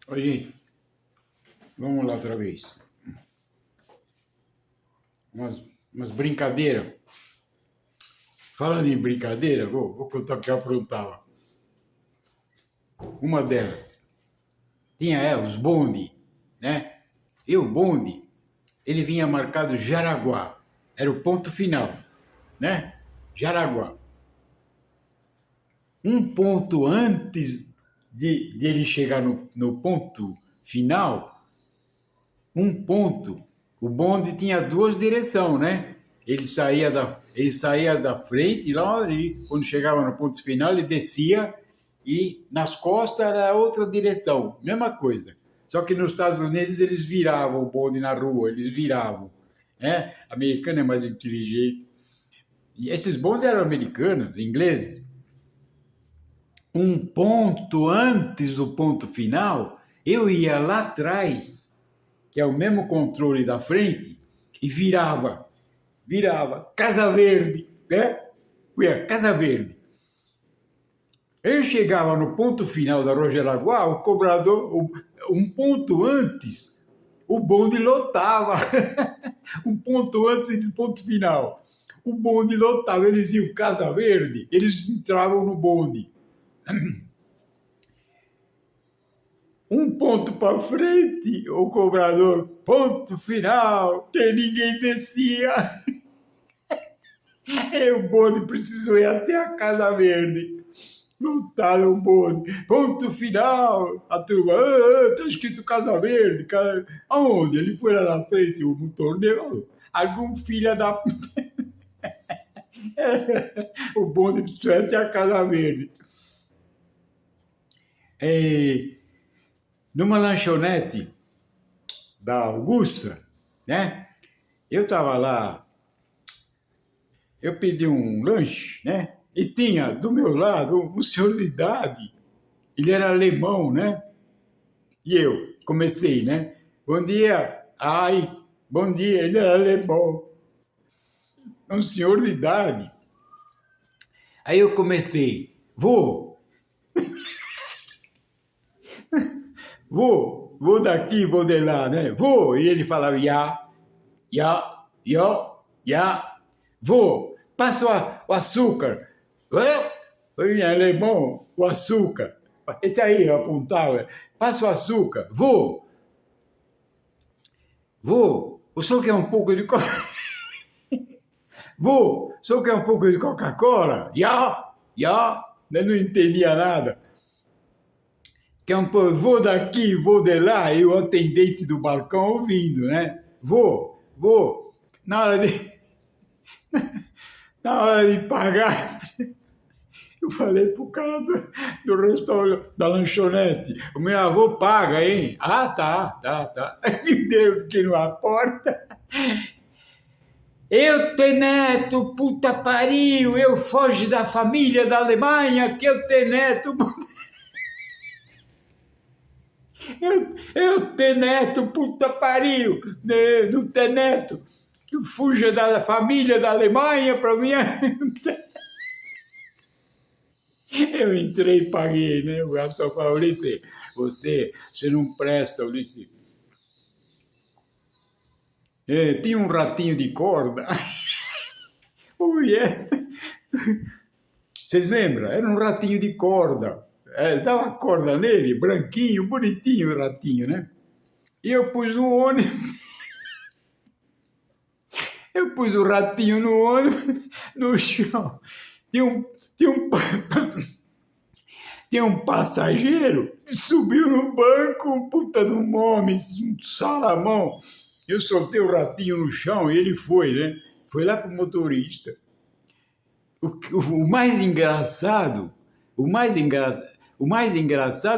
Oi, vamos lá outra vez. Umas brincadeiras. Falando em brincadeira, vou contar o que eu aprontava. Uma delas, tinha os bonde, né? E o bonde, ele vinha marcado Jaraguá. Era o ponto final, né? Jaraguá. Um ponto antes de ele chegar no ponto final, um ponto, o bonde tinha duas direções, né? Ele saía da frente lá e quando chegava no ponto final ele descia e nas costas era outra direção, mesma coisa. Só que nos Estados Unidos eles viravam o bonde na rua, eles viravam, né? Americano é mais inteligente. E esses bondes eram americanos, ingleses. Um ponto antes do ponto final, eu ia lá atrás, que é o mesmo controle da frente, e virava, Casa Verde, né? Casa Verde. Eu chegava no ponto final da Rua Jaraguá, o cobrador, um ponto antes, o bonde lotava. Um ponto antes do ponto final. O bonde lotava, eles iam Casa Verde, eles entravam no bonde. Um ponto para frente, o cobrador, ponto final, que ninguém descia. E o bonde precisou ir até a Casa Verde. Lotado o bonde. Ponto final. A turma, tá escrito Casa Verde. Aonde? Ele foi lá na frente, o motor deu. Algum filho da... O bonde precisou ir até a Casa Verde. Numa lanchonete da Augusta, né? Eu estava lá, eu pedi um lanche, né? E tinha do meu lado um senhor de idade, ele era alemão, né? E eu comecei, né? Bom dia, bom dia, ele era alemão, um senhor de idade. Aí eu comecei, vou daqui, vou de lá, né? Vou. E ele falava, vou. Passa o açúcar. Em alemão, o açúcar. Esse aí eu apontava. Passa o açúcar. Vou. O senhor quer um pouco de... Vou. O senhor quer um pouco de Coca-Cola? Eu não entendia nada. Vou daqui, vou de lá, e o atendente do balcão ouvindo, né? Vou. Na hora de pagar, eu falei pro cara do restaurante, da lanchonete, o meu avô paga, hein? Ah, tá. Eu fiquei numa porta. Eu te neto, puta pariu, eu foge da família da Alemanha, que eu te neto... Eu te neto, puta pariu, não te neto, que fuja da família da Alemanha para mim. Eu entrei e paguei, né? O garçom falou, Ulisses, você não presta, Ulisses. Tinha um ratinho de corda. Vocês lembram? Era um ratinho de corda. Dava corda nele, branquinho, bonitinho o ratinho, né? E eu pus no ônibus. Eu pus o ratinho no ônibus, no chão. Tinha um passageiro que subiu no banco, um puta de um homem, um salamão. Eu soltei o ratinho no chão e ele foi, né? Foi lá pro motorista. O mais engraçado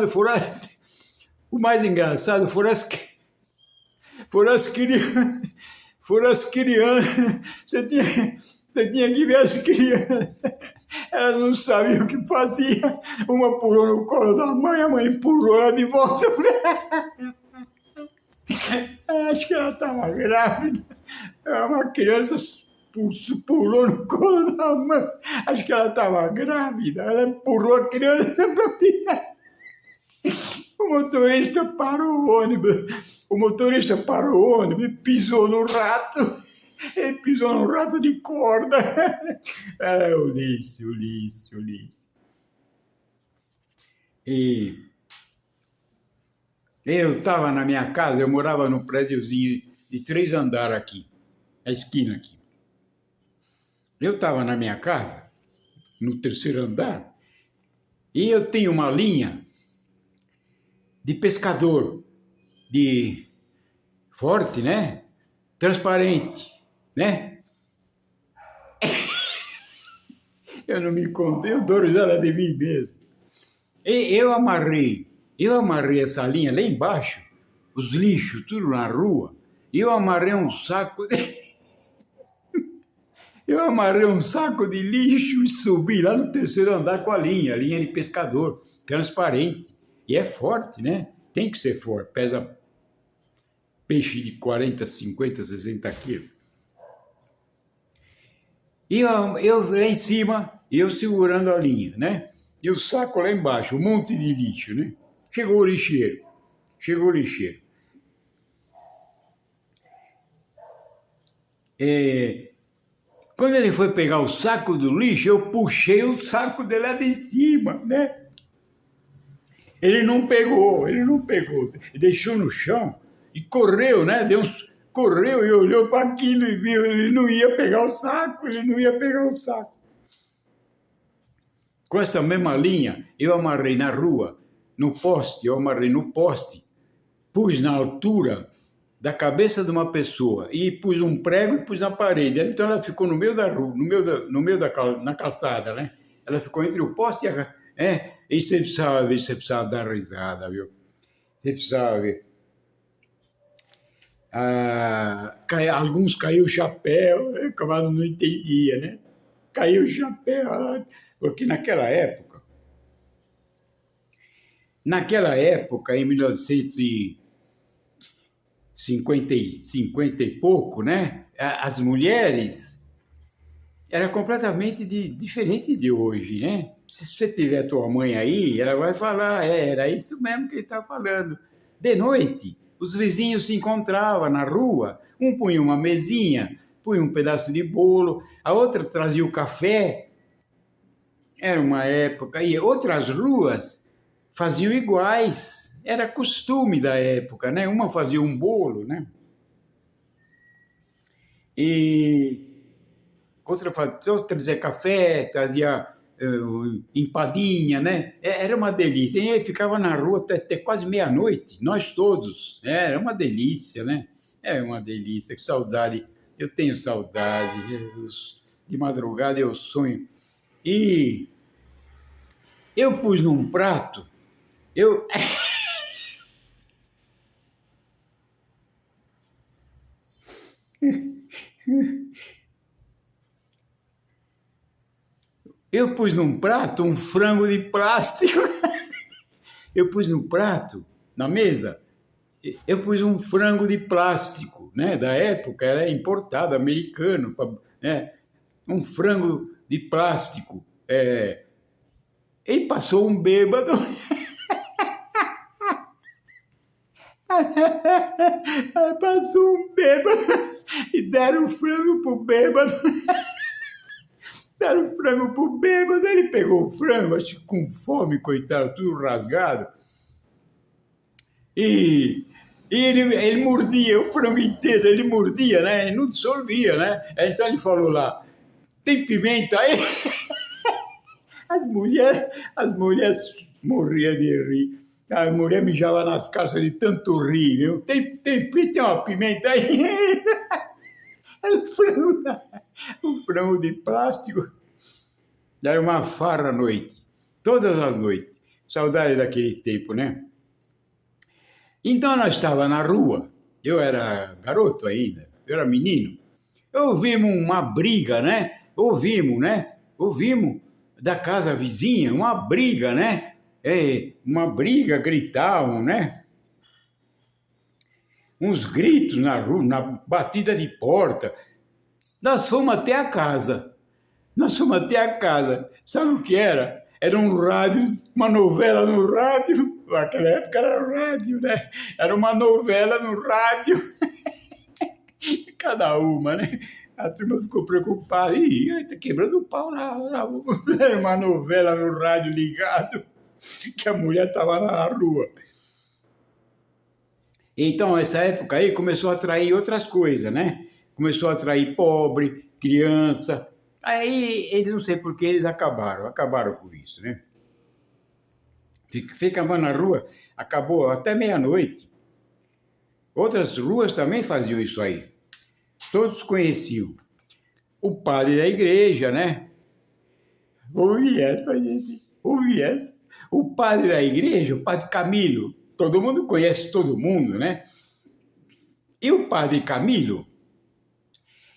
foram as crianças. Você tinha que ver as crianças. Elas não sabiam o que fazia. Uma pulou no colo da mãe, a mãe empurrou ela de volta. Acho que ela estava grávida. Uma criança pulou no colo da mãe. Acho que ela estava grávida. Ela empurrou a criança para ficar. motorista parou o ônibus. O motorista parou o ônibus e pisou no rato. Ele pisou no rato de corda. É, Ulisses. E eu estava na minha casa, eu morava num prédiozinho de 3 andares aqui, a esquina aqui. Eu estava na minha casa, no 3º andar, e eu tenho uma linha de pescador, de forte, né? Transparente, né? Eu não me contei, eu dou risada de mim mesmo. E eu amarrei essa linha lá embaixo, os lixos, tudo na rua, e eu amarrei um saco Eu amarrei um saco de lixo e subi lá no 3º andar com a linha de pescador, transparente. E é forte, né? Tem que ser forte. Pesa peixe de 40, 50, 60 quilos. E eu lá em cima, eu segurando a linha, né? E o saco lá embaixo, um monte de lixo, né? Chegou o lixeiro. Quando ele foi pegar o saco do lixo, eu puxei o saco dele lá de cima, né? Ele não pegou, deixou no chão e correu, né? Correu e olhou para aquilo e viu, ele não ia pegar o saco. Com essa mesma linha, eu amarrei na rua, no poste, pus na altura da cabeça de uma pessoa e pus um prego e pus na parede. Então ela ficou no meio da rua, na calçada, né? Ela ficou entre o poste e a... E você precisava dar risada, viu? Você precisava ver. Alguns caiu o chapéu, o cavalo não entendia, né? Caiu o chapéu, porque naquela época, em 1950 e pouco, né? As mulheres era completamente diferente de hoje, né? Se você tiver tua mãe aí, ela vai falar, era isso mesmo que ele está falando. De noite, os vizinhos se encontravam na rua, um punha uma mesinha, punha um pedaço de bolo, a outra trazia o café. Era uma época, e outras ruas faziam iguais. Era costume da época, né? Uma fazia um bolo, né? E outra trazia café, trazia empadinha, né? Era uma delícia. E ficava na rua até quase meia-noite, nós todos. Era uma delícia, né? É uma delícia, que saudade. Eu tenho saudade. De madrugada eu sonho. E eu pus num prato, eu pus num prato um frango de plástico. Eu pus no prato, na mesa, eu pus um frango de plástico, né? Da época, era importado, americano, né? Um frango de plástico. E passou um bêbado. Passou um bêbado e deram o frango pro bêbado. Ele pegou o frango, acho que com fome, coitado, tudo rasgado. E ele mordia o frango inteiro, ele mordia, né? E não dissolvia, né? Então ele falou lá, tem pimenta aí? As mulheres morriam de rir. A mulher mijava nas calças de tanto rir, viu? Tem uma pimenta aí? Um frango de plástico. Era uma farra à noite. Todas as noites. Saudade daquele tempo, né? Então nós estávamos na rua. Eu era garoto ainda. Eu era menino. Ouvimos uma briga, né? Ouvimos da casa vizinha uma briga, né? Uma briga, gritavam, né? Uns gritos na rua, na batida de porta. Nós fomos até a casa. Sabe o que era? Era um rádio, uma novela no rádio. Naquela época era rádio, né? Era uma novela no rádio. Cada uma, né? A turma ficou preocupada. Ih, tá quebrando o pau era uma novela no rádio ligado, que a mulher estava na rua. Então, essa época aí começou a atrair outras coisas, né? Começou a atrair pobre, criança. Aí, eles não sei por que eles acabaram com isso, né? Ficava na rua, acabou até meia-noite. Outras ruas também faziam isso aí. Todos conheciam. O padre da igreja, né? Ouvi essa, gente. Ouvi essa. O padre da igreja, o padre Camilo, todo mundo conhece todo mundo, né? E o padre Camilo,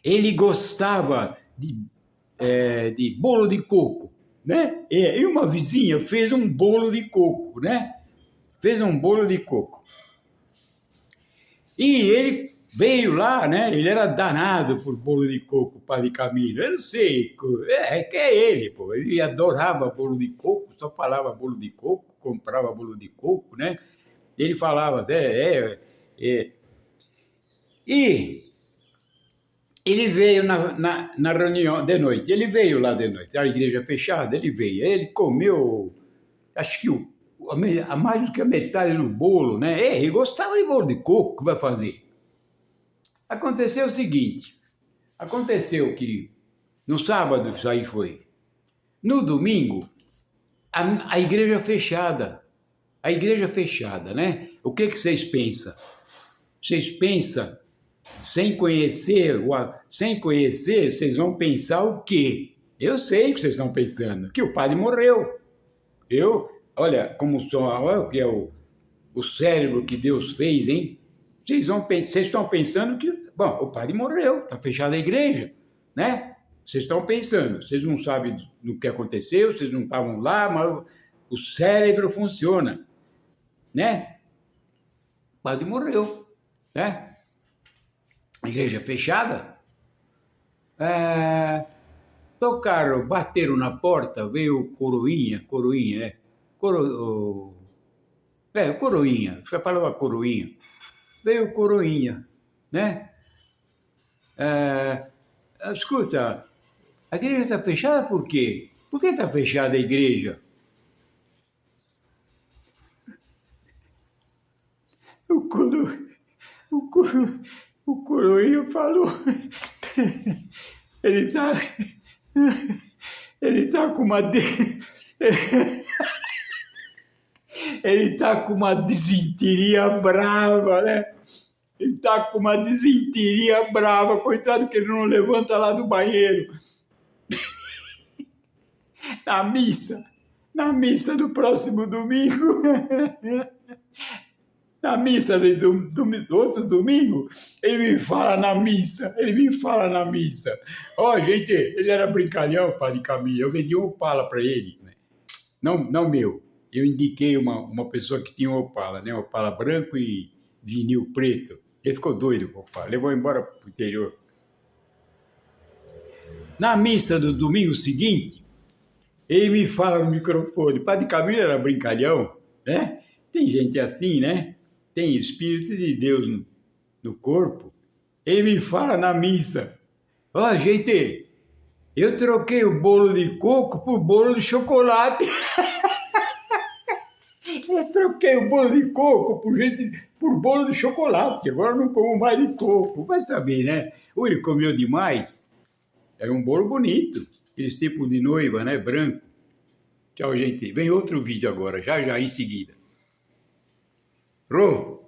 ele gostava de bolo de coco, né? E uma vizinha fez um bolo de coco, né? Fez um bolo de coco. E ele veio lá, né? Ele era danado por bolo de coco, o padre Camilo. Eu não sei, que é ele, pô. Ele adorava bolo de coco, só falava bolo de coco, comprava bolo de coco, né? Ele falava, E ele veio na reunião de noite, ele veio lá de noite, a igreja fechada, ele veio. Ele comeu, acho que a mais do que a metade do bolo, né? Ele gostava de bolo de coco, o que vai fazer? Aconteceu o seguinte, aconteceu que no sábado isso aí foi, no domingo, a igreja fechada, né? O que vocês pensam? Vocês pensam, sem conhecer, vocês vão pensar o quê? Eu sei o que vocês estão pensando, que o padre morreu. Olha como olha o que é o cérebro que Deus fez, hein? Vocês estão pensando que, bom, o padre morreu, está fechada a igreja, né? Vocês estão pensando, vocês não sabem do que aconteceu, vocês não estavam lá, mas o cérebro funciona, né? O padre morreu, né? A igreja fechada. Tocaram, bateram na porta, veio o Coroinha, o Coroinha, já falava Coroinha. Veio o Coroinha, né? Escuta, a igreja está fechada por quê? Por que está fechada a igreja? O Coroinha falou. Ele tá com uma ele tá com uma desinteria brava, né? Ele tá com uma desinteria brava, coitado que ele não levanta lá do banheiro. Na missa do próximo domingo, na missa do outro domingo, ele me fala na missa. Ó, gente, ele era brincalhão, padre Camilo, eu vendi um Opala para ele, né? Não meu, eu indiquei uma pessoa que tinha um Opala, né? Um Opala branco e vinil preto. Ele ficou doido com o Opala, levou embora pro interior. Na missa do domingo seguinte, ele me fala no microfone, padre Camilo era brincalhão, né? Tem gente assim, né? Tem Espírito de Deus no corpo. Ele me fala na missa, ó, gente, eu troquei o bolo de coco por bolo de chocolate. Eu troquei o bolo de coco por bolo de chocolate. Agora eu não como mais de coco. Vai saber, né? Ou ele comeu demais. Era um bolo bonito. Aqueles tipos de noiva, né? Branco. Tchau, gente. Vem outro vídeo agora, já em seguida. Rô!